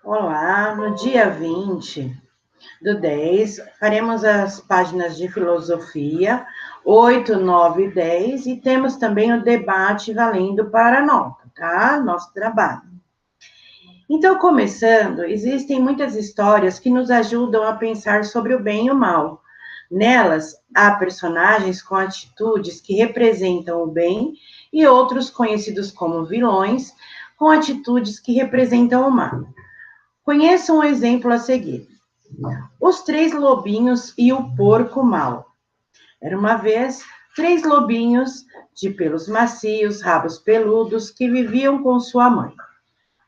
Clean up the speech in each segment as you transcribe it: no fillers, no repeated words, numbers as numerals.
Olá, no dia 20/10, faremos as páginas de filosofia 8, 9 e 10, e temos também o debate valendo para a nota, tá? Nosso trabalho. Então, começando, existem muitas histórias que nos ajudam a pensar sobre o bem e o mal. Nelas, há personagens com atitudes que representam o bem e outros conhecidos como vilões, com atitudes que representam o mal. Conheça um exemplo a seguir. Os três lobinhos e o porco mau. Era uma vez 3 lobinhos de pelos macios, rabos peludos, que viviam com sua mãe.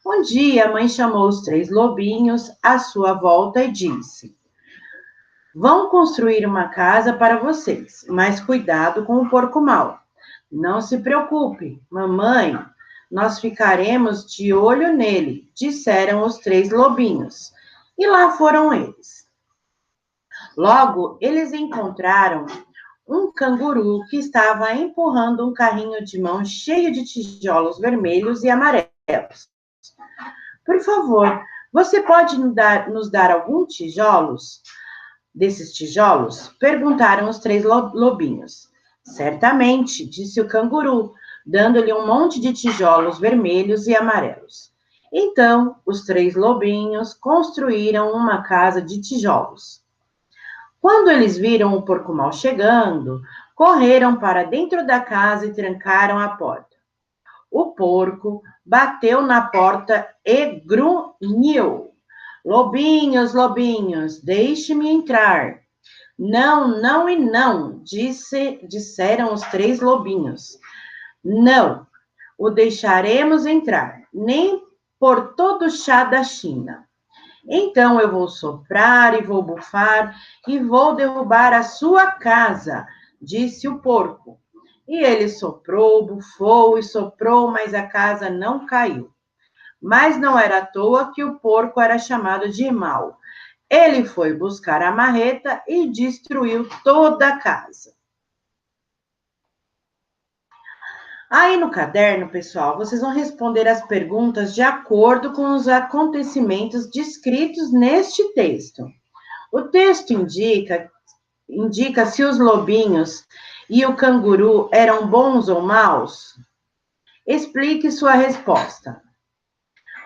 Um dia, a mãe chamou os 3 lobinhos à sua volta e disse: Vão construir uma casa para vocês, mas cuidado com o porco mau. Não se preocupe, mamãe, nós ficaremos de olho nele, disseram os 3 lobinhos. E lá foram eles. Logo, eles encontraram um canguru que estava empurrando um carrinho de mão cheio de tijolos vermelhos e amarelos. Por favor, você pode nos dar alguns tijolos? Desses tijolos? Perguntaram os 3 lobinhos. Certamente, disse o canguru, dando-lhe um monte de tijolos vermelhos e amarelos. Então, os 3 lobinhos construíram uma casa de tijolos. Quando eles viram o porco mau chegando, correram para dentro da casa e trancaram a porta. O porco bateu na porta e grunhiu. Lobinhos, lobinhos, deixe-me entrar. Não, não e não, disseram os 3 lobinhos. Não, o deixaremos entrar, nem por todo o chá da China. Então eu vou soprar e vou bufar e vou derrubar a sua casa, disse o porco. E ele soprou, bufou e soprou, mas a casa não caiu. Mas não era à toa que o porco era chamado de mau. Ele foi buscar a marreta e destruiu toda a casa. Aí no caderno, pessoal, vocês vão responder as perguntas de acordo com os acontecimentos descritos neste texto. O texto indica se os lobinhos e o canguru eram bons ou maus? Explique sua resposta.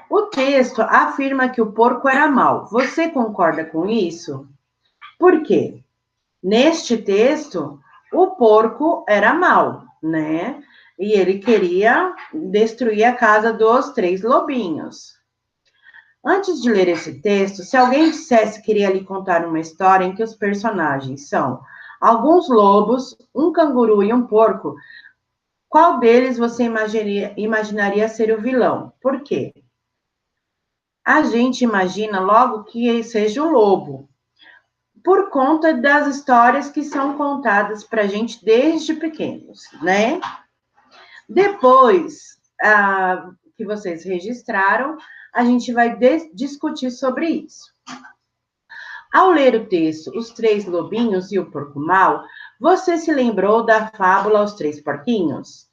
O texto afirma que o porco era mau. Você concorda com isso? Por quê? Neste texto, o porco era mau, né? E ele queria destruir a casa dos 3 lobinhos. Antes de ler esse texto, se alguém dissesse que iria lhe contar uma história em que os personagens são alguns lobos, um canguru e um porco, qual deles você imaginaria ser o vilão? Por quê? A gente imagina logo que seja o lobo, por conta das histórias que são contadas para a gente desde pequenos, né? Depois que vocês registraram, a gente vai discutir sobre isso. Ao ler o texto Os 3 Lobinhos e o Porco Mau, você se lembrou da fábula Os 3 Porquinhos?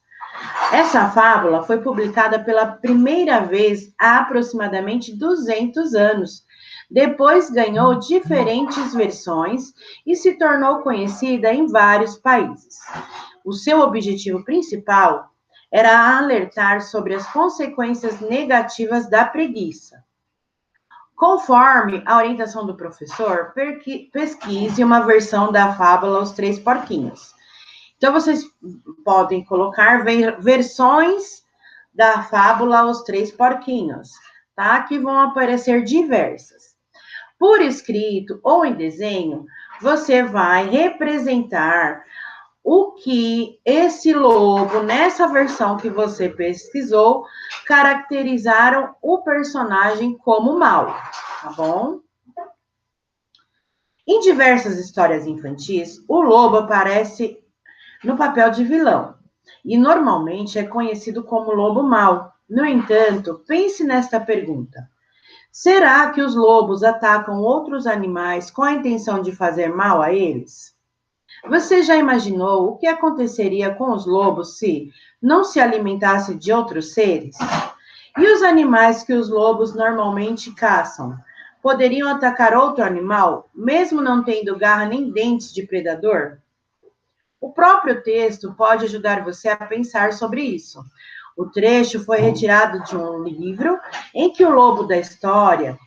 Essa fábula foi publicada pela primeira vez há aproximadamente 200 anos. Depois ganhou diferentes versões e se tornou conhecida em vários países. O seu objetivo principal era alertar sobre as consequências negativas da preguiça. Conforme a orientação do professor, pesquise uma versão da fábula Os 3 Porquinhos. Então, vocês podem colocar versões da fábula Os 3 Porquinhos, tá? Que vão aparecer diversas. Por escrito ou em desenho, você vai representar o que esse lobo, nessa versão que você pesquisou, caracterizaram o personagem como mau, tá bom? Em diversas histórias infantis, o lobo aparece no papel de vilão e normalmente é conhecido como lobo mau. No entanto, pense nesta pergunta: será que os lobos atacam outros animais com a intenção de fazer mal a eles? Você já imaginou o que aconteceria com os lobos se não se alimentassem de outros seres? E os animais que os lobos normalmente caçam? Poderiam atacar outro animal, mesmo não tendo garra nem dentes de predador? O próprio texto pode ajudar você a pensar sobre isso. O trecho foi retirado de um livro em que o lobo da história,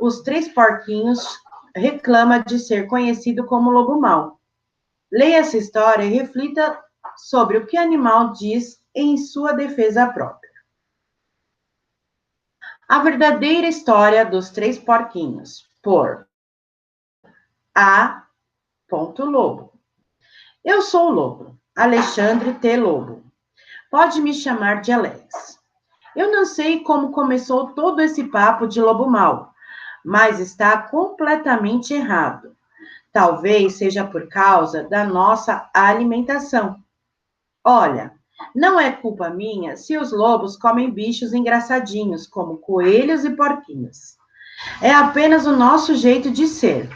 Os Três Porquinhos, reclama de ser conhecido como lobo mau. Leia essa história e reflita sobre o que o animal diz em sua defesa própria. A verdadeira história dos Três Porquinhos, por A. Lobo. Eu sou o Lobo, Alexandre T. Lobo. Pode me chamar de Alex. Eu não sei como começou todo esse papo de lobo mau, mas está completamente errado. Talvez seja por causa da nossa alimentação. Olha, não é culpa minha se os lobos comem bichos engraçadinhos, como coelhos e porquinhos. É apenas o nosso jeito de ser.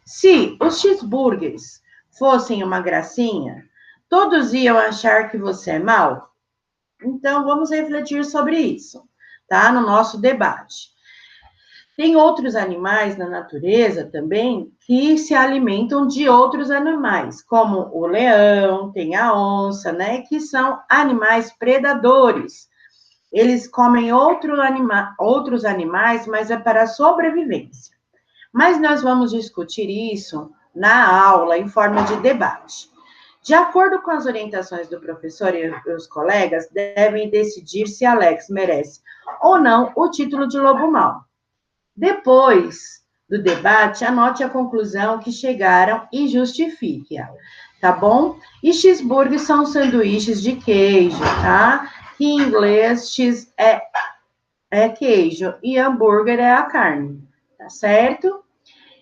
Se os cheeseburgers fossem uma gracinha, todos iam achar que você é mau? Então, vamos refletir sobre isso, tá? No nosso debate. Tem outros animais na natureza também que se alimentam de outros animais, como o leão, tem a onça, né? Que são animais predadores. Eles comem outros animais, mas é para sobrevivência. Mas nós vamos discutir isso na aula, em forma de debate. De acordo com as orientações do professor e os colegas, devem decidir se Alex merece ou não o título de lobo mau. Depois do debate, anote a conclusão que chegaram e justifique-a, tá bom? E cheeseburgers são sanduíches de queijo, tá? Que em inglês X é queijo e hambúrguer é a carne, tá certo?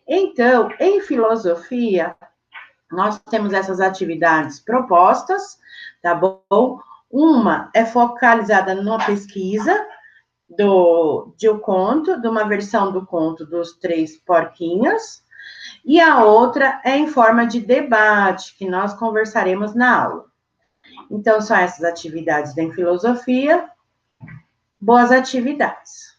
Então, em filosofia, nós temos essas atividades propostas, tá bom? Uma é focalizada numa pesquisa de uma versão do conto dos Três Porquinhos, e a outra é em forma de debate, que nós conversaremos na aula. Então, são essas atividades da filosofia. Boas atividades!